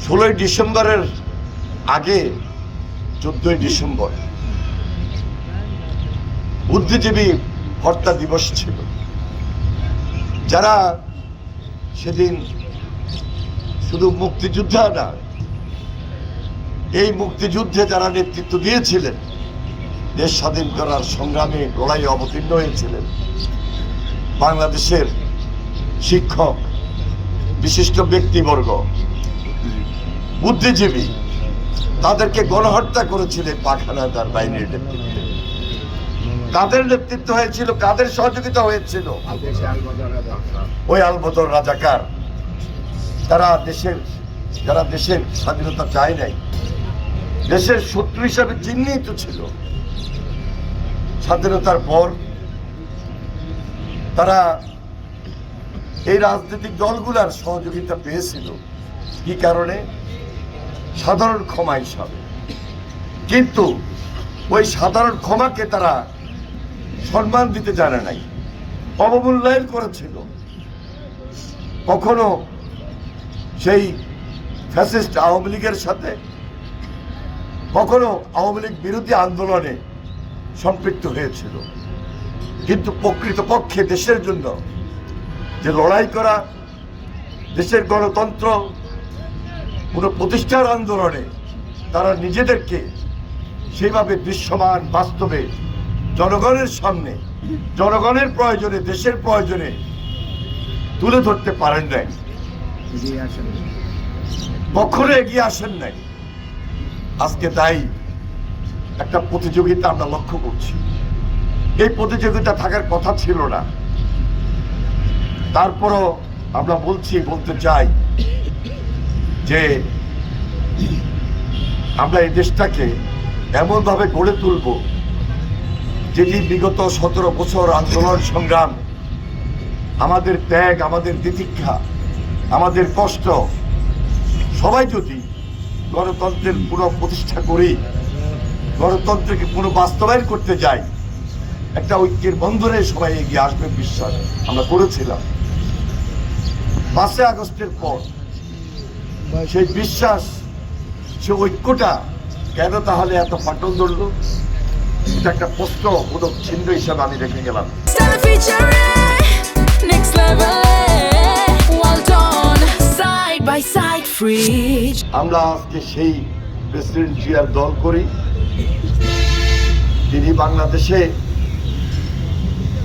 16ই ডিসেম্বরের আগে 14ই ডিসেম্বর বুদ্ধিজীবী হত্যা দিবস ছিল। যারা সেদিন শুধু মুক্তিযোদ্ধা না, এই মুক্তিযুদ্ধে যারা নেতৃত্ব দিয়েছিলেন, দেশ স্বাধীন করার সংগ্রামে লড়াইয়ে অবতীর্ণ হয়েছিলেন, বাংলাদেশের শিক্ষক, বিশিষ্ট ব্যক্তিবর্গ, বুদ্ধিজীবী, তাদেরকে গণহত্যা করেছিলেন পাক হানাদার বাহিনীর নেতৃত্বে। কাদের নেতৃত্ব হয়েছিল, কাদের সহযোগিতা হয়েছিল? ওই আলবদর রাজাকার। যারা দেশের স্বাধীনতা চায় নাই, দেশের শত্রু হিসাবে চিহ্নিত ছিল। স্বাধীনতার পর তারা এই রাজনৈতিক দলগুলার সহযোগিতা পেয়েছিল। কি কারণে? সাধারণ ক্ষমা হিসাবে। কিন্তু ওই সাধারণ ক্ষমাকে তারা সম্মান দিতে জানে নাই, অবমূল্যায়ন করেছিল। কখনো সেই ফ্যাসিস্ট আওয়ামী লীগের সাথে, কখনো আওয়ামী লীগ বিরোধী আন্দোলনে সম্পৃক্ত হয়েছিল। কিন্তু প্রকৃতপক্ষে দেশের জন্য যে লড়াই করা, দেশের গণতন্ত্র পুনঃপ্রতিষ্ঠার আন্দোলনে তারা নিজেদেরকে সেইভাবে দৃশ্যমান বাস্তবে জনগণের সামনে, জনগণের প্রয়োজনে, দেশের প্রয়োজনে তুলে ধরতে পারেন নাই, কখনো এগিয়ে আসেন নাই। আজকে তাই একটা প্রতিযোগিতা আমরা লক্ষ্য করছি। এই প্রতিযোগিতা থাকার কথা ছিল না। তারপরও আমরা বলতে চাই যে আমরা এই দেশটাকে এমনভাবে গড়ে তুলব যেটি বিগত 17 বছর আন্দোলন সংগ্রাম, আমাদের ত্যাগ, আমাদের তিতিক্ষা, আমাদের কষ্ট, সবাই যদি গণতন্ত্রের পুনঃপ্রতিষ্ঠা করি, গণতন্ত্রকে পুনঃবাস্তবায়ন করতে যাই, একটা ঐক্যের বন্ধনে সবাই এগিয়ে আসবে বিশ্বাস আমরা করেছিলাম। 5 আগস্টের পর সেই বিশ্বাস, সে ঐক্যটা কেন তাহলে এত ফাটল ধরল? এটা একটা প্রশ্নবোধক চিহ্ন হিসাবে আমি রেখে গেলাম। আমরা আজকে সেই প্রেসিডেন্ট জিয়ার দল করি। তিনি বাংলাদেশে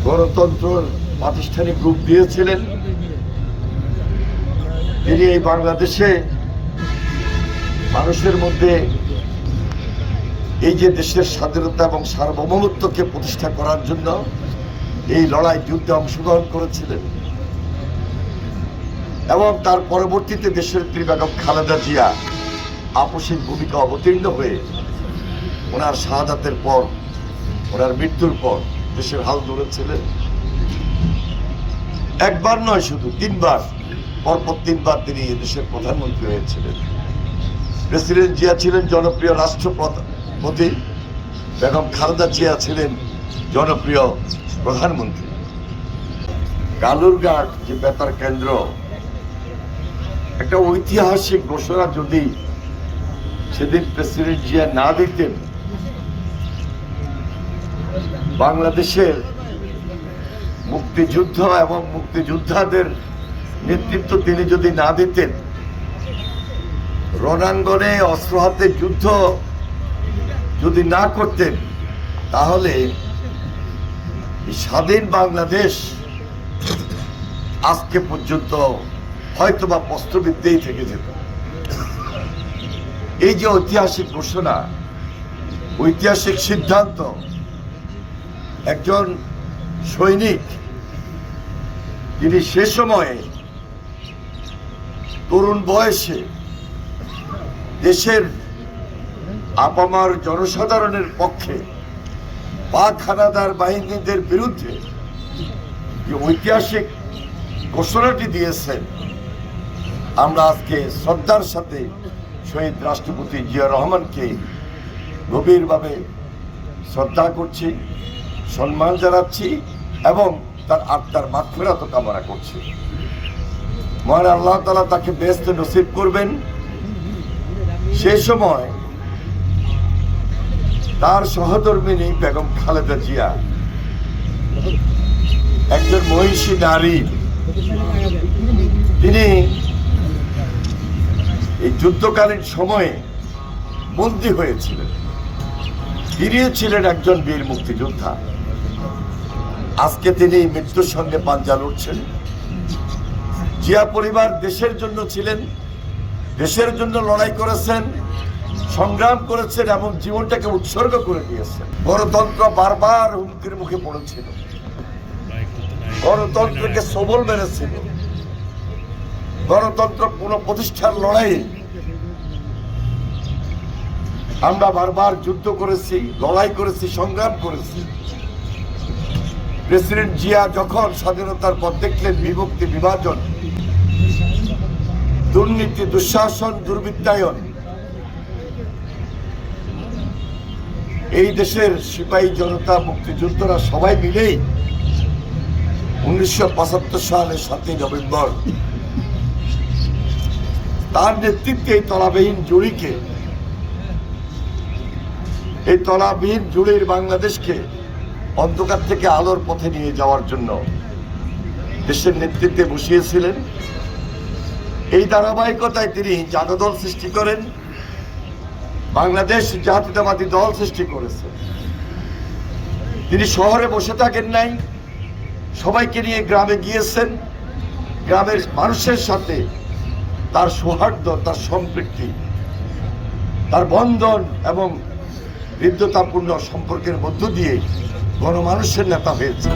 গণতন্ত্রের প্রাতিষ্ঠানিক রূপ দিয়েছিলেন। তিনি এই বাংলাদেশে মানুষের মধ্যে এই যে দেশের স্বাধীনতা এবং সার্বভৌমত্বকে প্রতিষ্ঠা করার জন্য এই লড়াই যুদ্ধে অংশগ্রহণ করেছিলেন। এবং তার পরবর্তীতে দেশের বেগম খালেদা জিয়া আপসিক ভূমিকা অবতীর্ণ হয়ে ওনার শাহাদাতের পর, ওনার মৃত্যুর পর দেশের হাল ধরেছিলেন। একবার নয়, শুধু 3 বার, পরপর 3 বার তিনি দেশের প্রধানমন্ত্রী হয়েছিলেন। প্রেসিডেন্ট জিয়া ছিলেন জনপ্রিয় রাষ্ট্রপতি, বেগম খালেদা জিয়া ছিলেন জনপ্রিয় প্রধানমন্ত্রী। কালুরঘাট যে বেতার কেন্দ্র, একটা ঐতিহাসিক ঘোষণা যদি সেদিন প্রেসিডেন্ট জিয়া না দিতেন, বাংলাদেশের মুক্তিযুদ্ধ এবং মুক্তিযোদ্ধাদের নেতৃত্ব তিনি যদি না দিতেন, রণাঙ্গনে অস্ত্র হাতে যুদ্ধ যদি না করতেন, তাহলে স্বাধীন বাংলাদেশ আজকে পর্যন্ত হয়তোবা প্রশ্নবিদ্ধেই থেকে যেত। এই যে ঐতিহাসিক ঘোষণা, ঐতিহাসিক সিদ্ধান্ত, একজন সৈনিক তিনি সে সময়ে তরুণ বয়সে দেশের আপামার জনসাধারণের পক্ষে পাক হানাদার বাহিনীদের বিরুদ্ধে যে ঐতিহাসিক ঘোষণাটি দিয়েছেন, আমরা আজকে শ্রদ্ধার সাথে শহীদ রাষ্ট্রপতি জিয়া রহমানকে গভীরভাবে শ্রদ্ধা করছি, সম্মান জানাচ্ছি এবং তার আত্মার মাগফিরাত কামনা করছি। মহান আল্লাহ তাআলা তাকে বেহেশতে নসিব করবেন সেই সময় তার সহধর্মিণী বেগম খালেদা জিয়া একজন মহিষী নারী, তিনি এই যুদ্ধকালীন সময়ে বন্দী হয়েছিলেন। তিনিও ছিলেন একজন বীর মুক্তিযোদ্ধা। আজকে তিনি মৃত্যুর সঙ্গে পাঞ্জা লড়ছেন। জিয়া পরিবার দেশের জন্য ছিলেন, দেশের জন্য লড়াই করেছেন, সংগ্রাম করেছেন এবং জীবনটাকে উৎসর্গ করে দিয়েছেন। গণতন্ত্র বারবার হুমকির মুখে পড়েছিল, গণতন্ত্রকে সবল মেরেছিল। গণতন্ত্র পুনঃপ্রতিষ্ঠার লড়াই আমরা বারবার যুদ্ধ করেছি, লড়াই করেছি, সংগ্রাম করেছি। প্রেসিডেন্ট জিয়া যখন স্বাধীনতার পর দেখলেন বিভক্তি, বিভাজন, দুর্নীতি, দুঃশাসন, দুর্বৃত্তায়ন এই দেশের সিপাহী জনতা, মুক্তিযোদ্ধারা সবাই মিলেই 1975 সালের 7 নভেম্বর তার নেতৃত্বে এই তলাবিহীন জুড়িকে, এই তলাবিহীন জুড়ির বাংলাদেশকে অন্ধকার থেকে আলোর পথে নিয়ে যাওয়ার জন্য দেশের নেতৃত্বে বসিয়েছিলেন। এই ধারাবাহিকতায় তিনি জাতীয়দল সৃষ্টি করেন, বাংলাদেশ জাতীয়তাবাদী দল সৃষ্টি করেছেন। তিনি শহরে বসে থাকেন নাই, সবাইকে নিয়ে গ্রামে গিয়েছেন। গ্রামের মানুষের সাথে তার সৌহার্দ্য, তার সম্পৃক্তি, তার বন্ধন এবং হৃদ্যতাপূর্ণ সম্পর্কের মধ্য দিয়ে গণমানুষের নেতা হয়েছে।